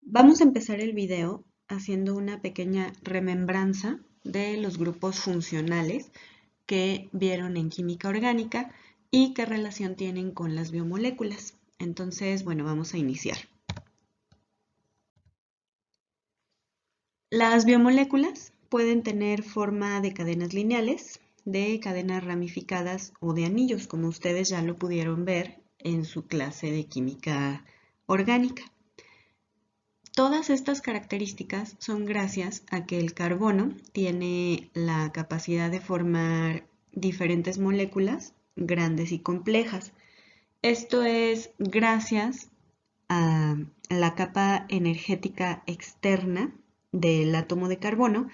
Vamos a empezar el video haciendo una pequeña remembranza de los grupos funcionales que vieron en química orgánica y qué relación tienen con las biomoléculas. Entonces, bueno, vamos a iniciar. Las biomoléculas pueden tener forma de cadenas lineales, de cadenas ramificadas o de anillos, como ustedes ya lo pudieron ver en su clase de química orgánica. Todas estas características son gracias a que el carbono tiene la capacidad de formar diferentes moléculas grandes y complejas. Esto es gracias a la capa energética externa del átomo de carbono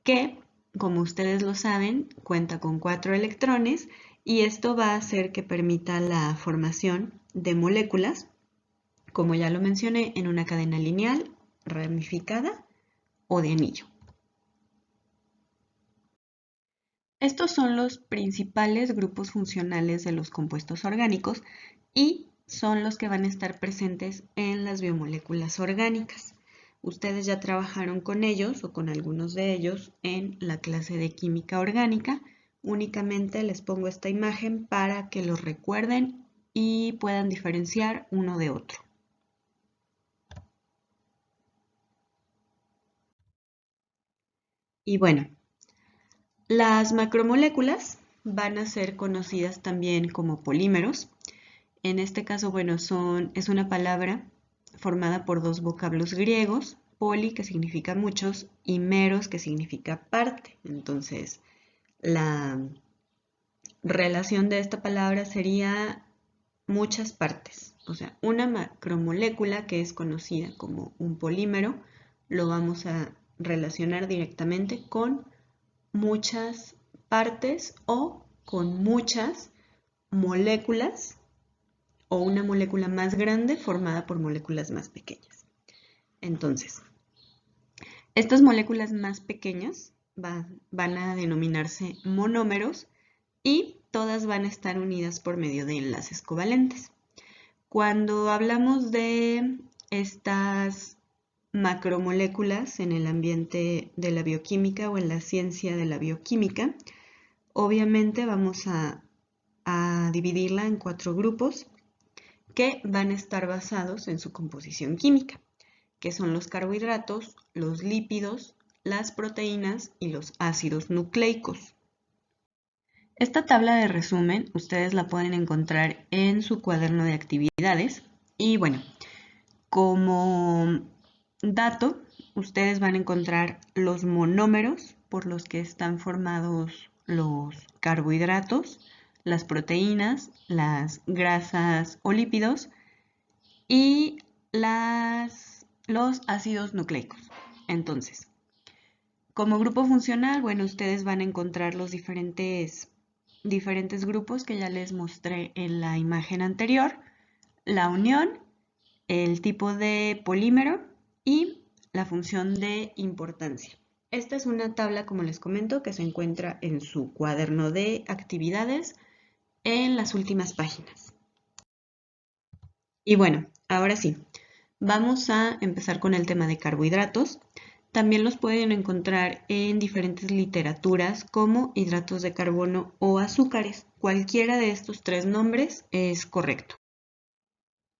que, como ustedes lo saben, cuenta con 4 electrones y esto va a hacer que permita la formación de moléculas, como ya lo mencioné, en una cadena lineal, ramificada o de anillo. Estos son los principales grupos funcionales de los compuestos orgánicos y son los que van a estar presentes en las biomoléculas orgánicas. Ustedes ya trabajaron con ellos o con algunos de ellos en la clase de química orgánica. Únicamente les pongo esta imagen para que los recuerden y puedan diferenciar uno de otro. Y bueno, las macromoléculas van a ser conocidas también como polímeros. En este caso, bueno, es una palabra formada por dos vocablos griegos, poli, que significa muchos, y meros, que significa parte. Entonces, la relación de esta palabra sería muchas partes. O sea, una macromolécula que es conocida como un polímero, lo vamos a relacionar directamente con muchas partes o con muchas moléculas o una molécula más grande formada por moléculas más pequeñas. Entonces, estas moléculas más pequeñas van a denominarse monómeros y todas van a estar unidas por medio de enlaces covalentes. Cuando hablamos de estas macromoléculas en el ambiente de la bioquímica o en la ciencia de la bioquímica, obviamente vamos a dividirla en 4 grupos que van a estar basados en su composición química, que son los carbohidratos, los lípidos, las proteínas y los ácidos nucleicos. Esta tabla de resumen ustedes la pueden encontrar en su cuaderno de actividades y bueno, como dato, ustedes van a encontrar los monómeros por los que están formados los carbohidratos, las proteínas, las grasas o lípidos y los ácidos nucleicos. Entonces, como grupo funcional, bueno, ustedes van a encontrar los diferentes grupos que ya les mostré en la imagen anterior, la unión, el tipo de polímero y la función de importancia. Esta es una tabla, como les comento, que se encuentra en su cuaderno de actividades en las últimas páginas. Y bueno, ahora sí, vamos a empezar con el tema de carbohidratos. También los pueden encontrar en diferentes literaturas como hidratos de carbono o azúcares. Cualquiera de estos 3 nombres es correcto.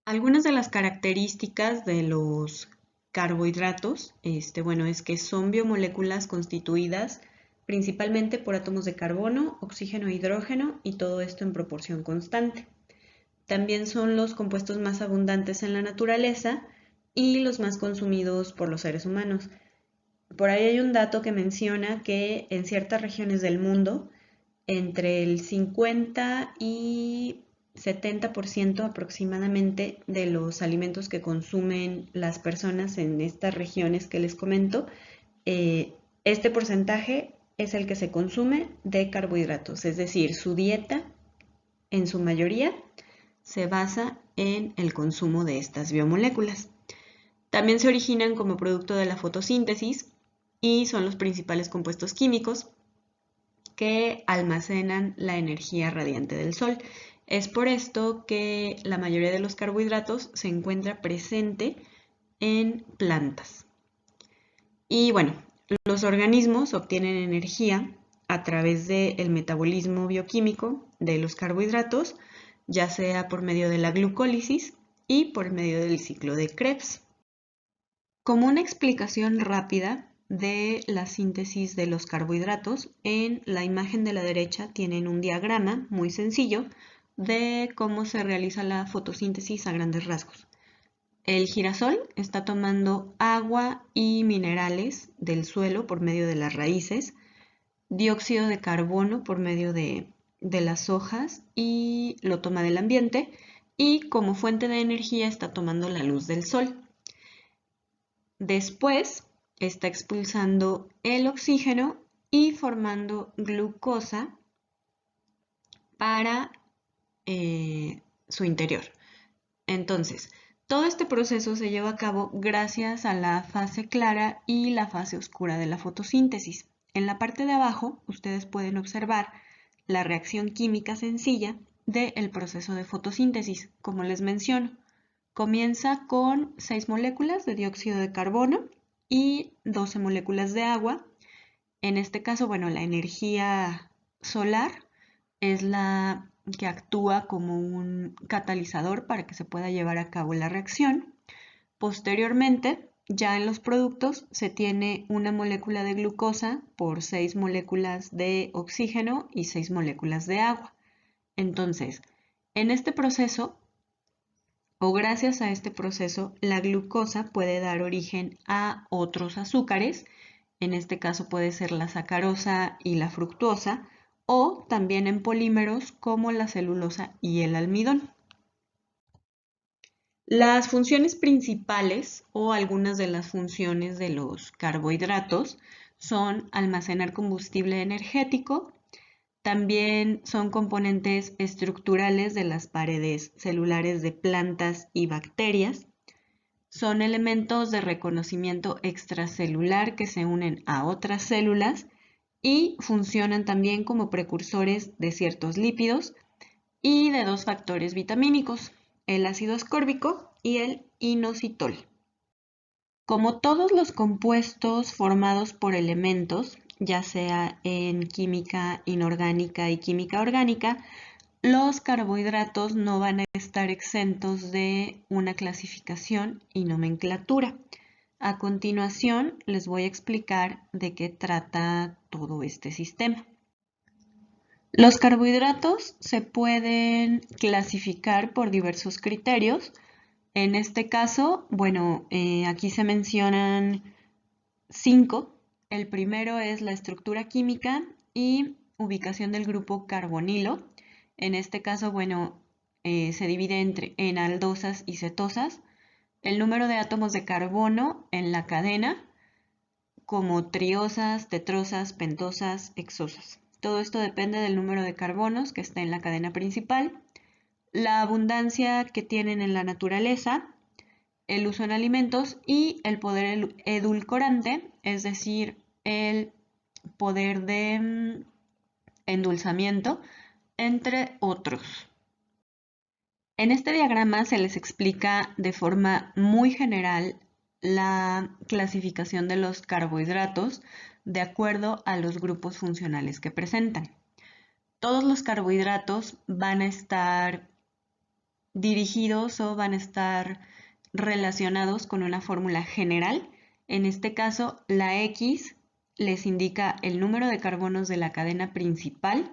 Algunas de las características de los carbohidratos, bueno, es que son biomoléculas constituidas principalmente por átomos de carbono, oxígeno e hidrógeno y todo esto en proporción constante. También son los compuestos más abundantes en la naturaleza y los más consumidos por los seres humanos. Por ahí hay un dato que menciona que en ciertas regiones del mundo, entre el 50 y 70% aproximadamente de los alimentos que consumen las personas en estas regiones que les comento, este porcentaje es el que se consume de carbohidratos, es decir, su dieta en su mayoría se basa en el consumo de estas biomoléculas. También se originan como producto de la fotosíntesis y son los principales compuestos químicos que almacenan la energía radiante del sol. Es por esto que la mayoría de los carbohidratos se encuentra presente en plantas. Y bueno, los organismos obtienen energía a través del metabolismo bioquímico de los carbohidratos, ya sea por medio de la glucólisis y por medio del ciclo de Krebs. Como una explicación rápida de la síntesis de los carbohidratos, en la imagen de la derecha tienen un diagrama muy sencillo de cómo se realiza la fotosíntesis a grandes rasgos. El girasol está tomando agua y minerales del suelo por medio de las raíces, dióxido de carbono por medio de las hojas y lo toma del ambiente, y como fuente de energía está tomando la luz del sol. Después está expulsando el oxígeno y formando glucosa para su interior. Entonces, todo este proceso se lleva a cabo gracias a la fase clara y la fase oscura de la fotosíntesis. En la parte de abajo, ustedes pueden observar la reacción química sencilla del proceso de fotosíntesis. Como les menciono, comienza con 6 moléculas de dióxido de carbono y 12 moléculas de agua. En este caso, bueno, la energía solar es la que actúa como un catalizador para que se pueda llevar a cabo la reacción. Posteriormente, ya en los productos se tiene una molécula de glucosa por 6 moléculas de oxígeno y 6 moléculas de agua. Entonces, en este proceso, o gracias a este proceso, la glucosa puede dar origen a otros azúcares. En este caso puede ser la sacarosa y la fructuosa, o también en polímeros como la celulosa y el almidón. Las funciones principales o algunas de las funciones de los carbohidratos son almacenar combustible energético, también son componentes estructurales de las paredes celulares de plantas y bacterias, son elementos de reconocimiento extracelular que se unen a otras células y funcionan también como precursores de ciertos lípidos y de 2 factores vitamínicos, el ácido ascórbico y el inositol. Como todos los compuestos formados por elementos, ya sea en química inorgánica y química orgánica, los carbohidratos no van a estar exentos de una clasificación y nomenclatura. A continuación, les voy a explicar de qué trata todo este sistema. Los carbohidratos se pueden clasificar por diversos criterios. En este caso, bueno, aquí se mencionan 5. El primero es la estructura química y ubicación del grupo carbonilo. En este caso, bueno, se divide en aldosas y cetosas. El número de átomos de carbono en la cadena, como triosas, tetrosas, pentosas, hexosas. Todo esto depende del número de carbonos que está en la cadena principal, la abundancia que tienen en la naturaleza, el uso en alimentos y el poder edulcorante, es decir, el poder de endulzamiento, entre otros. En este diagrama se les explica de forma muy general la clasificación de los carbohidratos de acuerdo a los grupos funcionales que presentan. Todos los carbohidratos van a estar dirigidos o van a estar relacionados con una fórmula general. En este caso, la X les indica el número de carbonos de la cadena principal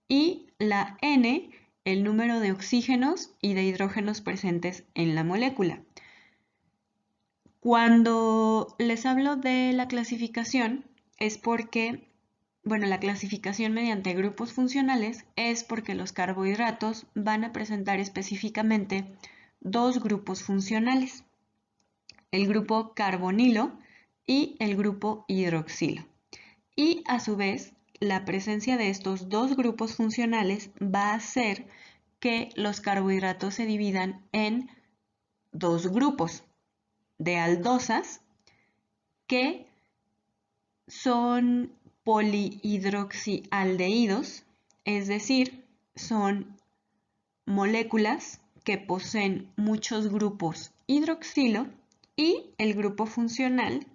y la N el número de oxígenos y de hidrógenos presentes en la molécula. Cuando les hablo de la clasificación es porque, bueno, la clasificación mediante grupos funcionales es porque los carbohidratos van a presentar específicamente 2 grupos funcionales, el grupo carbonilo y el grupo hidroxilo. Y a su vez, la presencia de estos 2 grupos funcionales va a hacer que los carbohidratos se dividan en 2 grupos de aldosas que son polihidroxialdehídos, es decir, son moléculas que poseen muchos grupos hidroxilo Y el grupo funcional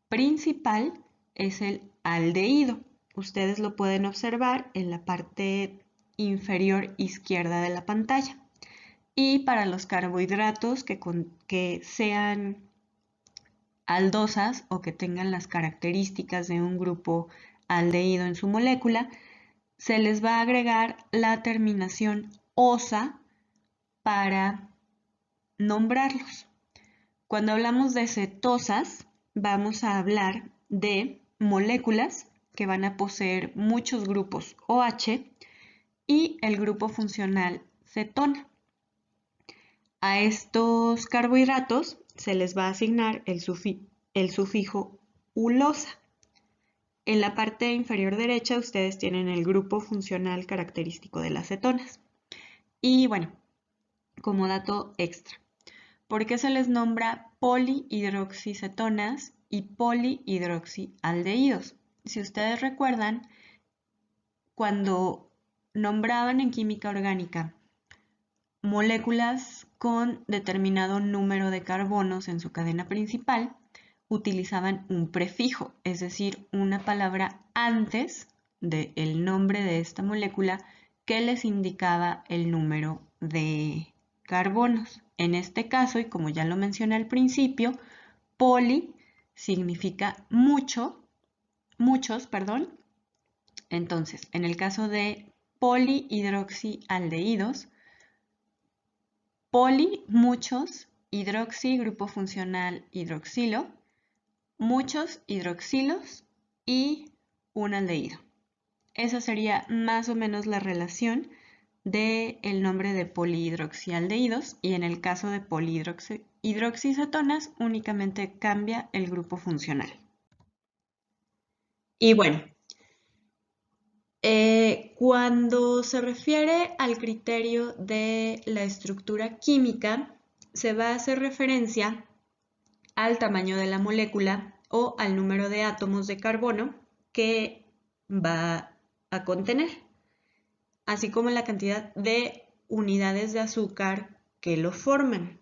principal es el aldehído. Ustedes lo pueden observar en la parte inferior izquierda de la pantalla. Y para los carbohidratos que sean aldosas o que tengan las características de un grupo aldehído en su molécula, se les va a agregar la terminación osa para nombrarlos. Cuando hablamos de cetosas, vamos a hablar de moléculas que van a poseer muchos grupos OH y el grupo funcional cetona. A estos carbohidratos se les va a asignar el sufijo ulosa. En la parte inferior derecha ustedes tienen el grupo funcional característico de las cetonas. Y bueno, como dato extra, ¿por qué se les nombra polihidroxicetonas y polihidroxialdehídos? Si ustedes recuerdan, cuando nombraban en química orgánica moléculas con determinado número de carbonos en su cadena principal, utilizaban un prefijo, es decir, una palabra antes del nombre de esta molécula que les indicaba el número de carbonos. En este caso, y como ya lo mencioné al principio, poli significa muchos. Entonces, en el caso de polihidroxialdehídos, poli, muchos, hidroxi, grupo funcional hidroxilo, muchos hidroxilos y un aldehído. Esa sería más o menos la relación del nombre de polihidroxialdehídos, y en el caso de polihidroxicetonas únicamente cambia el grupo funcional. Y bueno, cuando se refiere al criterio de la estructura química, se va a hacer referencia al tamaño de la molécula o al número de átomos de carbono que va a contener, así como la cantidad de unidades de azúcar que lo forman.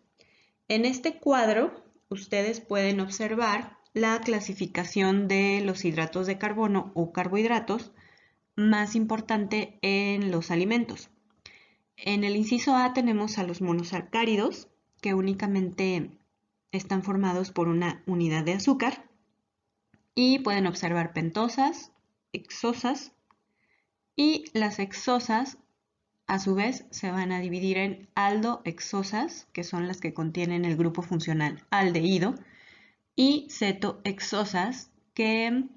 En este cuadro, ustedes pueden observar la clasificación de los hidratos de carbono o carbohidratos más importante en los alimentos. En el inciso A tenemos a los monosacáridos, que únicamente están formados por una unidad de azúcar, y pueden observar pentosas, hexosas, y las hexosas a su vez se van a dividir en aldohexosas, que son las que contienen el grupo funcional aldehído, y cetohexosas, que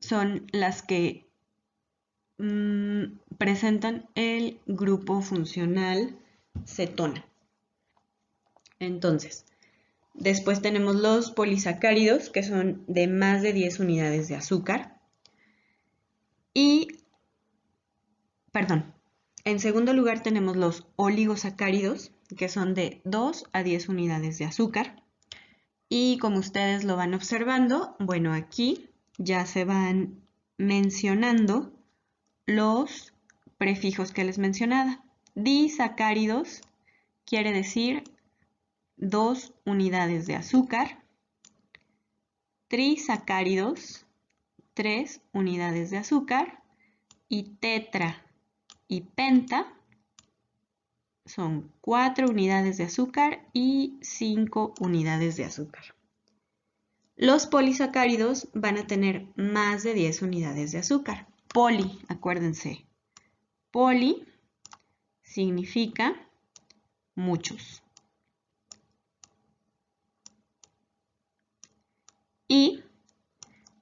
son las que presentan el grupo funcional cetona. Entonces, después tenemos los polisacáridos, que son de más de 10 unidades de azúcar. En segundo lugar tenemos los oligosacáridos, que son de 2 a 10 unidades de azúcar. Y como ustedes lo van observando, bueno, aquí ya se van mencionando los prefijos que les mencionaba. Disacáridos quiere decir 2 unidades de azúcar. Trisacáridos, 3 unidades de azúcar. Y tetra y penta son 4 unidades de azúcar y 5 unidades de azúcar. Los polisacáridos van a tener más de 10 unidades de azúcar. Poli, acuérdense, poli significa muchos. Y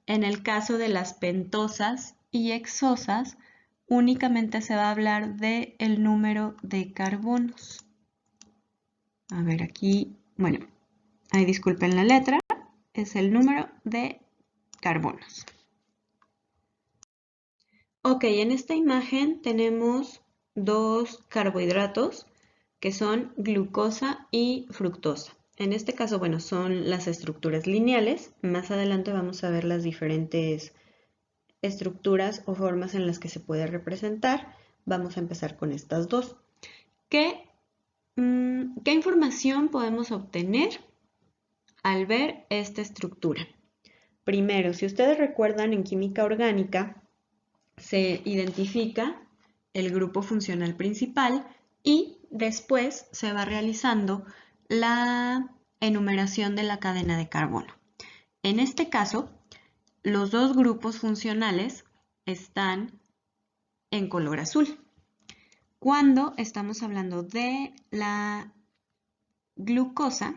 en el caso de las pentosas y hexosas, únicamente se va a hablar del número de carbonos. A ver aquí, bueno, ahí disculpen la letra, es el número de carbonos. Ok, en esta imagen tenemos dos carbohidratos que son glucosa y fructosa. En este caso, bueno, son las estructuras lineales. Más adelante vamos a ver las diferentes estructuras o formas en las que se puede representar. Vamos a empezar con estas dos. ¿Qué información podemos obtener al ver esta estructura? Primero, si ustedes recuerdan, en química orgánica se identifica el grupo funcional principal y después se va realizando la enumeración de la cadena de carbono. En este caso, los dos grupos funcionales están en color azul. Cuando estamos hablando de la glucosa,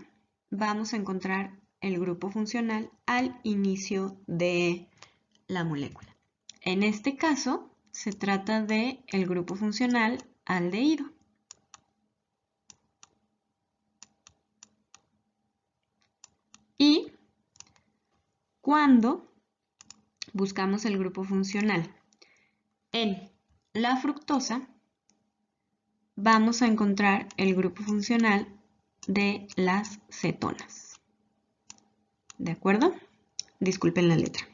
vamos a encontrar el grupo funcional al inicio de la molécula. En este caso, se trata de el grupo funcional aldehído. Y cuando buscamos el grupo funcional en la fructosa, vamos a encontrar el grupo funcional de las cetonas. ¿De acuerdo? Disculpen la letra.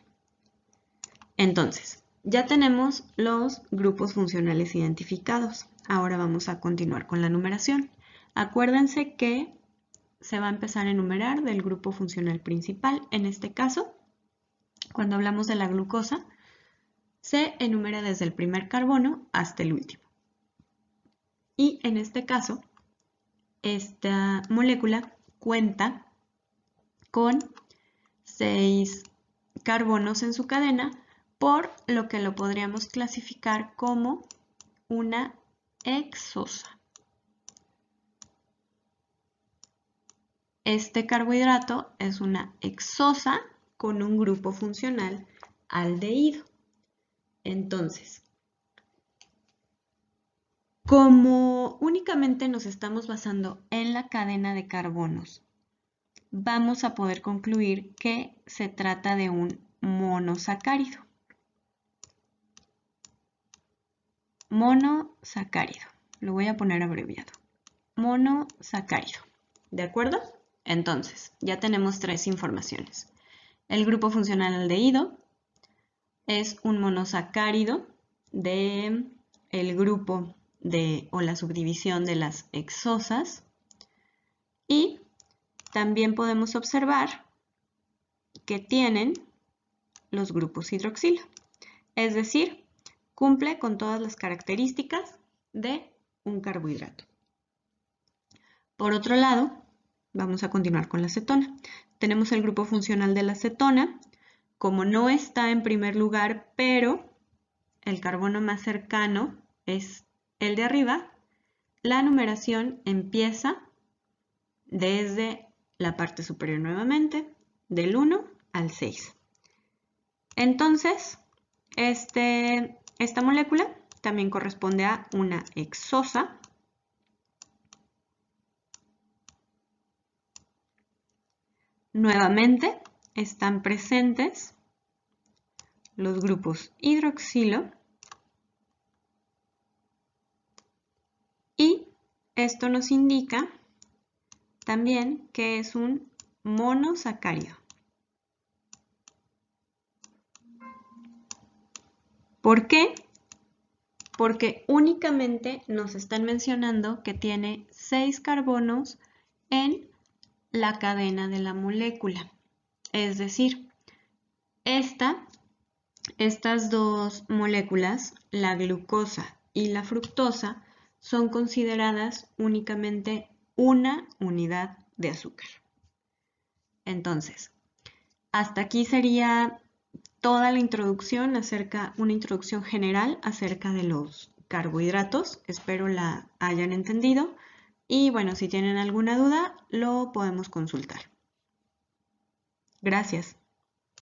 Entonces, ya tenemos los grupos funcionales identificados. Ahora vamos a continuar con la numeración. Acuérdense que se va a empezar a enumerar del grupo funcional principal. En este caso, cuando hablamos de la glucosa, se enumera desde el primer carbono hasta el último. Y en este caso, esta molécula cuenta con 6 carbonos en su cadena, por lo que lo podríamos clasificar como una hexosa. Este carbohidrato es una hexosa con un grupo funcional aldehído. Entonces, como únicamente nos estamos basando en la cadena de carbonos, vamos a poder concluir que se trata de un monosacárido. Monosacárido. Lo voy a poner abreviado. Monosacárido. ¿De acuerdo? Entonces, ya tenemos 3 informaciones. El grupo funcional aldehído es un monosacárido del grupo o la subdivisión de las hexosas. Y también podemos observar que tienen los grupos hidroxilo. Es decir, cumple con todas las características de un carbohidrato. Por otro lado, vamos a continuar con la cetona. Tenemos el grupo funcional de la cetona. Como no está en primer lugar, pero el carbono más cercano es el de arriba, la numeración empieza desde la parte superior nuevamente, del 1 al 6. Entonces, esta molécula también corresponde a una hexosa. Nuevamente están presentes los grupos hidroxilo y esto nos indica también que es un monosacárido. ¿Por qué? Porque únicamente nos están mencionando que tiene 6 carbonos en la cadena de la molécula. Es decir, estas dos moléculas, la glucosa y la fructosa, son consideradas únicamente una unidad de azúcar. Entonces, hasta aquí sería toda la introducción una introducción general acerca de los carbohidratos. Espero la hayan entendido. Y bueno, si tienen alguna duda, lo podemos consultar. Gracias.